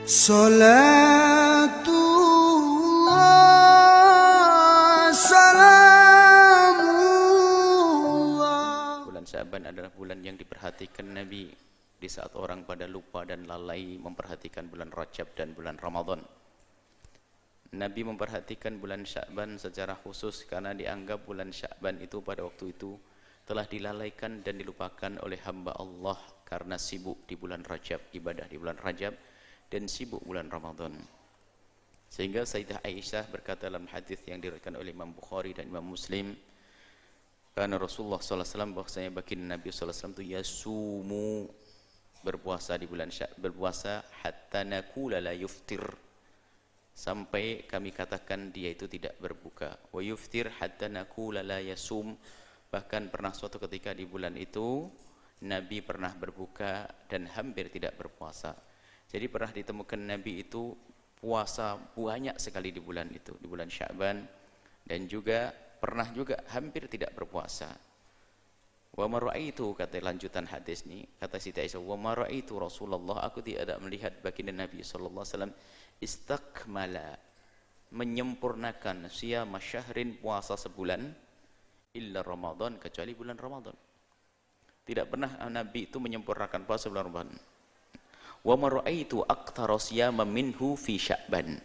Salatullah salamullah. Bulan Sya'ban adalah bulan yang diperhatikan Nabi di saat orang pada lupa dan lalai memperhatikan bulan Rajab dan bulan Ramadan. Nabi memperhatikan bulan Sya'ban secara khusus karena dianggap bulan Sya'ban itu pada waktu itu telah dilalaikan dan dilupakan oleh hamba Allah karena sibuk di bulan Rajab, ibadah di bulan Rajab, dan sibuk bulan Ramadan. Sehingga Sayyidah Aisyah berkata dalam hadis yang diriwayatkan oleh Imam Bukhari dan Imam Muslim, karena Rasulullah SAW bahwasanya baginda Nabi SAW itu yasumu, berpuasa di bulan Sya'ban, berpuasa hatta naqula la yuftir, sampai kami katakan dia itu tidak berbuka. Wa yuftir hatta naqula la yasum, bahkan pernah suatu ketika di bulan itu Nabi pernah berbuka dan hampir tidak berpuasa. Jadi pernah ditemukan Nabi itu puasa banyak sekali di bulan itu, di bulan Sya'ban, dan juga pernah juga hampir tidak berpuasa. Wa ma ra'aitu, kata lanjutan hadis ini, kata Siti Aisyah, wa ma ra'aitu Rasulullah, aku tidak melihat baginda Nabi sallallahu alaihi wasallam istakmala, menyempurnakan siyama syahrin, puasa sebulan, illa Ramadan, kecuali bulan Ramadan. Tidak pernah Nabi itu menyempurnakan puasa bulan Ramadan. Wa ma ra'aitu aktsara siyama minhu fi Sya'ban,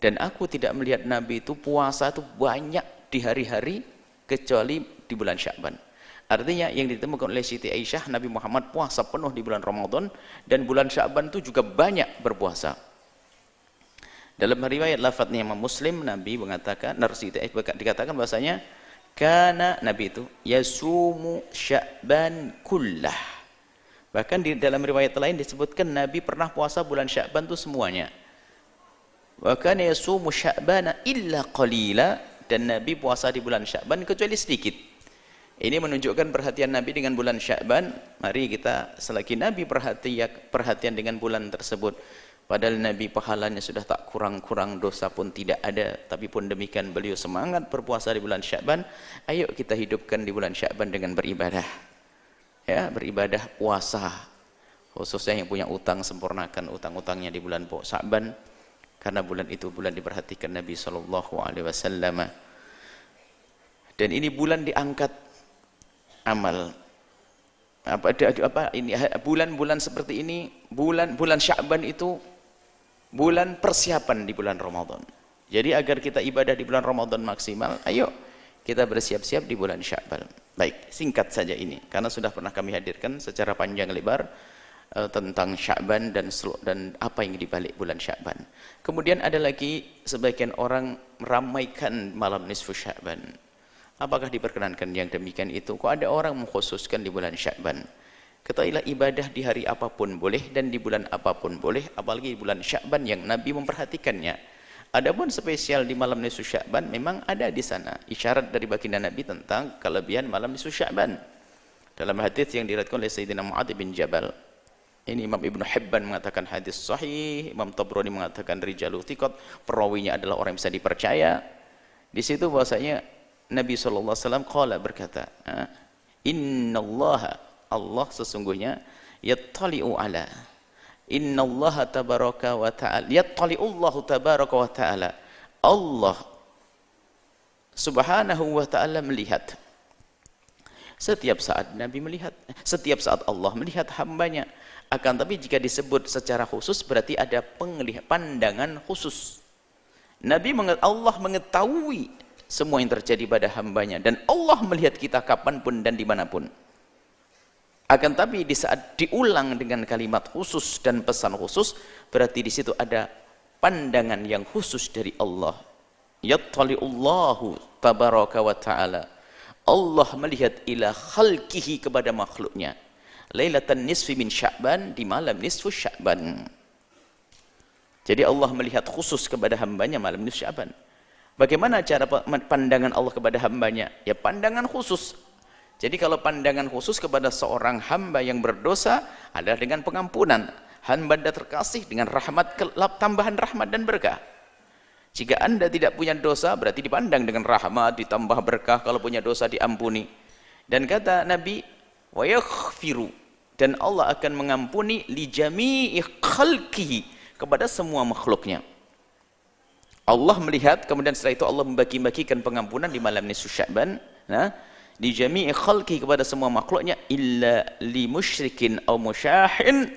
dan aku tidak melihat Nabi itu puasa itu banyak di hari-hari kecuali di bulan Sya'ban. Artinya yang ditemukan oleh Siti Aisyah, Nabi Muhammad puasa penuh di bulan Ramadan, dan bulan Sya'ban itu juga banyak berpuasa. Dalam riwayat lafadznya Imam Muslim, Nabi mengatakan, Siti Aisyah dikatakan bahasanya karena Nabi itu yasumu Sya'ban kullah. Bahkan di dalam riwayat lain disebutkan Nabi pernah puasa bulan Sya'ban itu semuanya. Wa kana yasumu Sya'bana illa qalila, dan Nabi puasa di bulan Sya'ban kecuali sedikit. Ini menunjukkan perhatian Nabi dengan bulan Sya'ban. Mari kita selagi Nabi perhatian dengan bulan tersebut, padahal Nabi pahalanya sudah tak kurang-kurang, dosa pun tidak ada, tapi pun demikian beliau semangat berpuasa di bulan Sya'ban. Ayo kita hidupkan di bulan Sya'ban dengan beribadah, ya, beribadah puasa. Khususnya yang punya utang, sempurnakan utang-utangnya di bulan Sya'ban, karena bulan itu bulan diperhatikan Nabi SAW. Dan ini bulan diangkat amal. Bulan-bulan seperti ini, bulan Sya'ban itu bulan persiapan di bulan Ramadan. Jadi agar kita ibadah di bulan Ramadan maksimal, ayo kita bersiap-siap di bulan Sya'ban. Baik, singkat saja ini karena sudah pernah kami hadirkan secara panjang lebar tentang Sya'ban dan apa yang dibalik bulan Sya'ban. Kemudian ada lagi sebagian orang meramaikan malam nisfu Sya'ban. Apakah diperkenankan yang demikian itu? Kok ada orang mengkhususkan di bulan Sya'ban? Ketahuilah ibadah di hari apapun boleh dan di bulan apapun boleh, apalagi di bulan Sya'ban yang Nabi memperhatikannya. Adapun spesial di malam nisfu Sya'ban memang ada di sana isyarat dari baginda Nabi tentang kelebihan malam nisfu Sya'ban. Dalam hadis yang diriwayatkan oleh Sayyidina Mu'adz bin Jabal. Ini Imam Ibnu Hibban mengatakan hadis sahih, Imam Tabrani mengatakan rijalu thiqat, perawinya adalah orang yang bisa dipercaya. Di situ bahwasanya Nabi SAW qala, berkata, innallaha, Allah sesungguhnya, yattali'u ala, innallaha tabaraka wa ta'ala, yattali'ullahu tabaraka wa ta'ala, Allah subhanahu wa ta'ala melihat. Setiap saat Nabi melihat, setiap saat Allah melihat hambanya. Akan tapi jika disebut secara khusus berarti ada pandangan khusus. Allah mengetahui semua yang terjadi pada hambanya, dan Allah melihat kita kapanpun dan dimanapun. Akan tapi di saat diulang dengan kalimat khusus dan pesan khusus, berarti di situ ada pandangan yang khusus dari Allah. Yattali'ullahu tabaraka wa ta'ala, Allah melihat ila khalqihi, kepada makhluknya, lailatan nisfi min Sya'ban, di malam nisfu Sya'ban. Jadi Allah melihat khusus kepada hambanya malam nisfu Sya'ban. Bagaimana cara pandangan Allah kepada hambanya? Ya pandangan khusus. Jadi kalau pandangan khusus kepada seorang hamba yang berdosa adalah dengan pengampunan. Hamba Anda terkasih dengan rahmat, tambahan rahmat dan berkah. Jika Anda tidak punya dosa, berarti dipandang dengan rahmat, ditambah berkah. Kalau punya dosa diampuni. Dan kata Nabi, wa yaghfiru, dan Allah akan mengampuni li jami'i khalqihi, kepada semua makhluknya. Allah melihat, kemudian setelah itu Allah membagi-bagikan pengampunan di malam nisfu Sya'ban, nah, di jami'i khalqi kepada semua makhluknya, illa li musyrikin aw musyahin,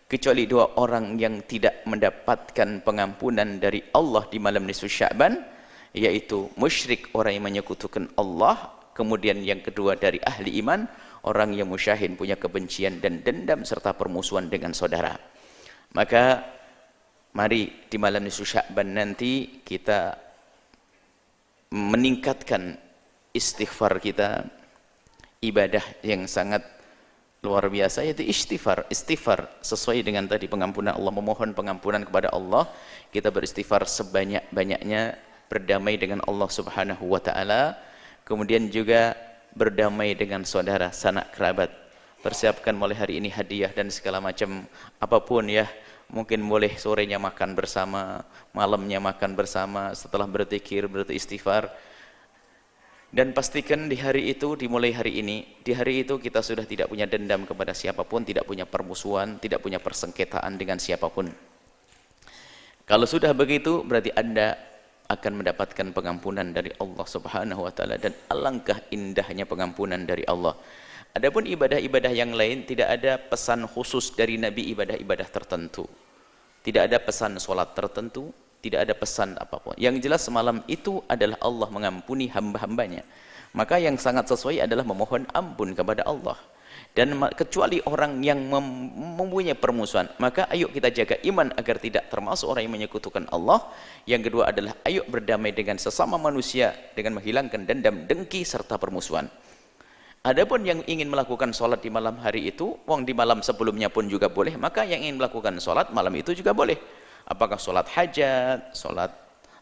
kecuali dua orang yang tidak mendapatkan pengampunan dari Allah di malam nisfu Sya'ban, yaitu musyrik, orang yang menyekutukan Allah, kemudian yang kedua dari ahli iman, orang yang musyahin, punya kebencian dan dendam serta permusuhan dengan saudara. Maka mari di malam nisfu Sya'ban nanti kita meningkatkan istighfar kita, ibadah yang sangat luar biasa, yaitu istighfar sesuai dengan tadi pengampunan Allah, memohon pengampunan kepada Allah. Kita beristighfar sebanyak-banyaknya, berdamai dengan Allah Subhanahu wa taala, kemudian juga berdamai dengan saudara, sanak kerabat. Persiapkan mulai hari ini hadiah dan segala macam apapun ya. Mungkin boleh sorenya makan bersama, malamnya makan bersama, setelah berzikir, beristighfar. Dan pastikan di hari itu, dimulai hari ini, di hari itu kita sudah tidak punya dendam kepada siapapun, tidak punya permusuhan, tidak punya persengketaan dengan siapapun. Kalau sudah begitu, berarti Anda akan mendapatkan pengampunan dari Allah Subhanahu wa taala, dan alangkah indahnya pengampunan dari Allah. Adapun ibadah-ibadah yang lain, tidak ada pesan khusus dari Nabi ibadah-ibadah tertentu. Tidak ada pesan sholat tertentu, tidak ada pesan apapun. Yang jelas semalam itu adalah Allah mengampuni hamba-hambanya. Maka yang sangat sesuai adalah memohon ampun kepada Allah. Dan kecuali orang yang mempunyai permusuhan, maka ayo kita jaga iman agar tidak termasuk orang yang menyekutukan Allah. Yang kedua adalah ayo berdamai dengan sesama manusia dengan menghilangkan dendam, dengki serta permusuhan. Adapun yang ingin melakukan sholat di malam hari itu, wong di malam sebelumnya pun juga boleh, maka yang ingin melakukan sholat malam itu juga boleh. Apakah sholat hajat, sholat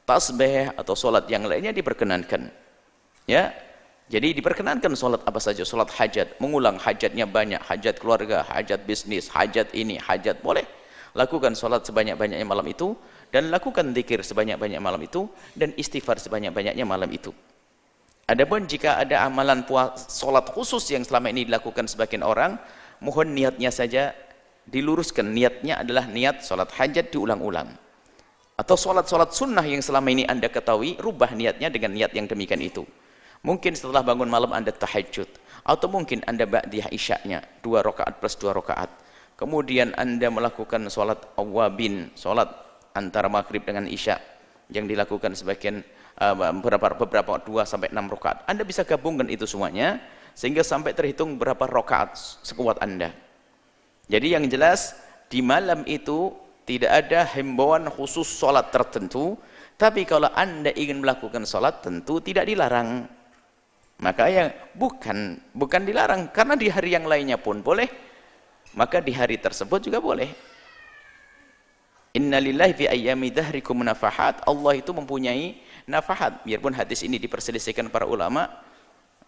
tasbih, atau sholat yang lainnya diperkenankan. Ya, jadi diperkenankan sholat apa saja, sholat hajat, mengulang hajatnya banyak, hajat keluarga, hajat bisnis, hajat ini, hajat, boleh. Lakukan sholat sebanyak-banyaknya malam itu, dan lakukan zikir sebanyak-banyaknya malam itu, dan istighfar sebanyak-banyaknya malam itu. Adapun jika ada amalan sholat khusus yang selama ini dilakukan sebagian orang, mohon niatnya saja diluruskan. Niatnya adalah niat sholat hajat diulang-ulang. Atau sholat-sholat sunnah yang selama ini Anda ketahui, rubah niatnya dengan niat yang demikian itu. Mungkin setelah bangun malam Anda tahajud, atau mungkin Anda ba'diyah isya'nya 2 rakaat plus 2 rakaat. Kemudian Anda melakukan sholat awabin, sholat antara maghrib dengan isya yang dilakukan sebagian beberapa 2 sampai 6 rakaat. Anda bisa gabungkan itu semuanya sehingga sampai terhitung berapa rakaat sekuat Anda. Jadi yang jelas di malam itu tidak ada himbauan khusus sholat tertentu, tapi kalau Anda ingin melakukan sholat tentu tidak dilarang. Maka yang bukan dilarang, karena di hari yang lainnya pun boleh, maka di hari tersebut juga boleh. Innalillahi fi ayyami dhahrikum nafahat. Allah itu mempunyai nafahat. Biarpun hadis ini diperselisihkan para ulama,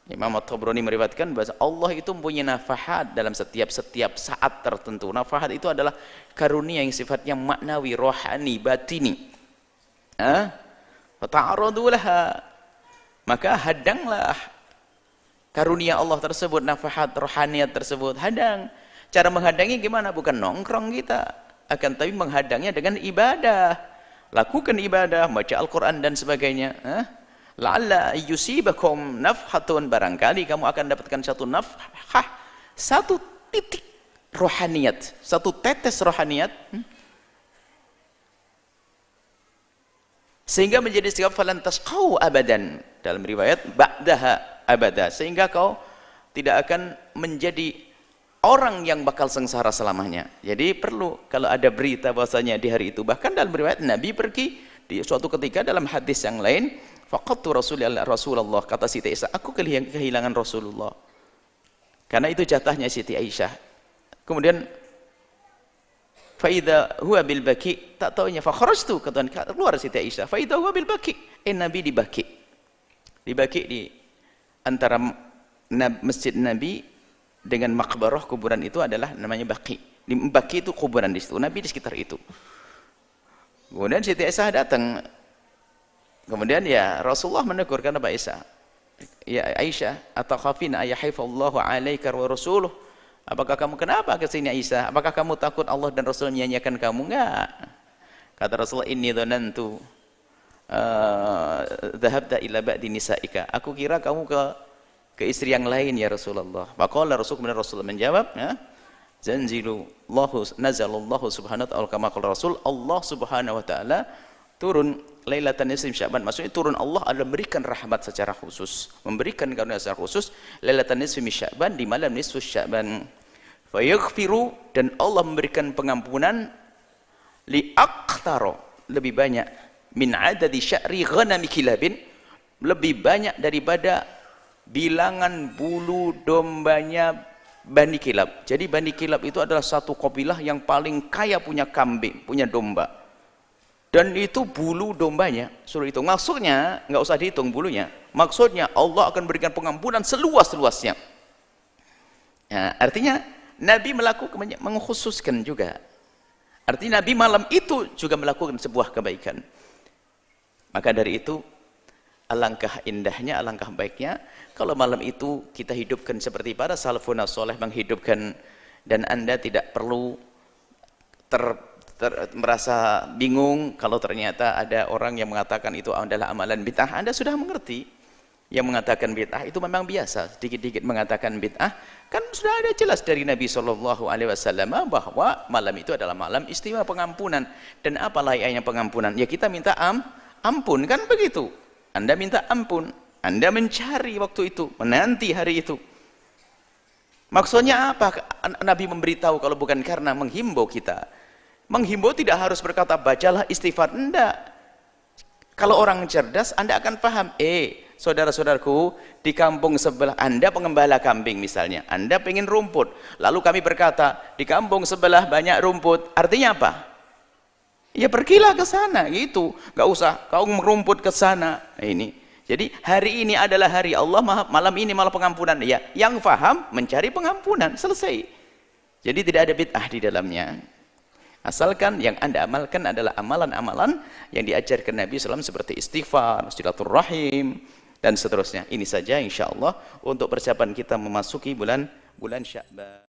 Imam At-Tabrani meriwayatkan bahwa Allah itu mempunyai nafahat dalam setiap saat tertentu. Nafahat itu adalah karunia yang sifatnya maknawi, rohani, batini. Fata'aradu laha, maka hadanglah karunia Allah tersebut, nafahat rohaniyat tersebut, hadang. Cara menghadangi gimana? Bukan nongkrong kita, akan tapi menghadangnya dengan ibadah. Lakukan ibadah, baca Al-Quran dan sebagainya. La'alla yusibakum nafhatun, barangkali kamu akan dapatkan satu nafhah, satu titik rohaniyat, satu tetes rohaniyat, sehingga menjadi sikap falan tasqau abadan, dalam riwayat ba'daha abada, sehingga kau tidak akan menjadi orang yang bakal sengsara selamanya. Jadi perlu, kalau ada berita bahwasanya di hari itu, bahkan dalam riwayat Nabi pergi di suatu ketika dalam hadis yang lain, faqattu Rasulullah, kata Siti Aisyah, aku kehilangan Rasulullah, karena itu jatahnya Siti Aisyah. Kemudian faida huwa bil baki, tak taunya fakharajtu, keluar Siti Aisyah, faida huwa bil baki, Nabi di Baki di antara masjid Nabi dengan makbarah kuburan itu adalah namanya Baki. Di Baki itu kuburan di situ, Nabi di sekitar itu. Kemudian Siti Aisyah datang. Kemudian ya Rasulullah menegur, kata Aisyah, ya Aisyah, atakhafina ayahifallahu alaika wa rasuluh, apakah kamu kenapa ke sini Aisyah? Apakah kamu takut Allah dan Rasul menyanyiakan kamu? Enggak. Kata Rasulullah, inni dhanantu dhahabta ila ba'di nisa'ika. Aku kira kamu ke istri yang lain ya Rasulullah. Faqala Rasulullah menjawab, ya, nazalallahu subhanahu wa ta'ala kama qala Rasul, Allah subhanahu wa ta'ala turun Lailatan Nisfi Sya'ban. Maksudnya turun Allah adalah memberikan rahmat secara khusus, memberikan karunia secara khusus Lailatan Nisfi Sya'ban, di malam nisfu Sya'ban. Fayaghfiru, dan Allah memberikan pengampunan li aqtaro, lebih banyak, min adadi sya'ri ghanami kilabin, lebih banyak daripada bilangan bulu dombanya Bani Kilab. Jadi Bani Kilab itu adalah satu kabilah yang paling kaya punya kambing, punya domba. Dan itu bulu dombanya, suruh hitung. Maksudnya, nggak usah dihitung bulunya. Maksudnya Allah akan berikan pengampunan seluas-luasnya. Ya, artinya Nabi melakukan, mengkhususkan juga. Artinya Nabi malam itu juga melakukan sebuah kebaikan. Maka dari itu, alangkah indahnya, alangkah baiknya kalau malam itu kita hidupkan seperti para salafun saleh menghidupkan, dan Anda tidak perlu merasa bingung kalau ternyata ada orang yang mengatakan itu adalah amalan bid'ah. Anda sudah mengerti, yang mengatakan bid'ah itu memang biasa, sedikit-sedikit mengatakan bid'ah, kan sudah ada jelas dari Nabi SAW bahwa malam itu adalah malam istimewa pengampunan. Dan apa layaknya pengampunan? Ya kita minta ampun, kan begitu. Anda minta ampun, Anda mencari waktu itu, menanti hari itu. Maksudnya apa? Nabi memberitahu kalau bukan karena menghimbau kita. Menghimbau tidak harus berkata bacalah istighfar, enggak. Kalau orang cerdas, Anda akan paham. Saudara-saudaraku, di kampung sebelah Anda pengembala kambing misalnya, Anda pengen rumput, lalu kami berkata di kampung sebelah banyak rumput, artinya apa? Ya pergilah ke sana, gitu. Gak usah kau merumput ke sana. Ini. Jadi hari ini adalah hari Allah, malam ini malam pengampunan. Ya, yang faham mencari pengampunan, selesai. Jadi tidak ada bid'ah di dalamnya. Asalkan yang Anda amalkan adalah amalan-amalan yang diajarkan Nabi SAW seperti istighfar, silaturahim, dan seterusnya. Ini saja insya Allah untuk persiapan kita memasuki bulan Sya'ban.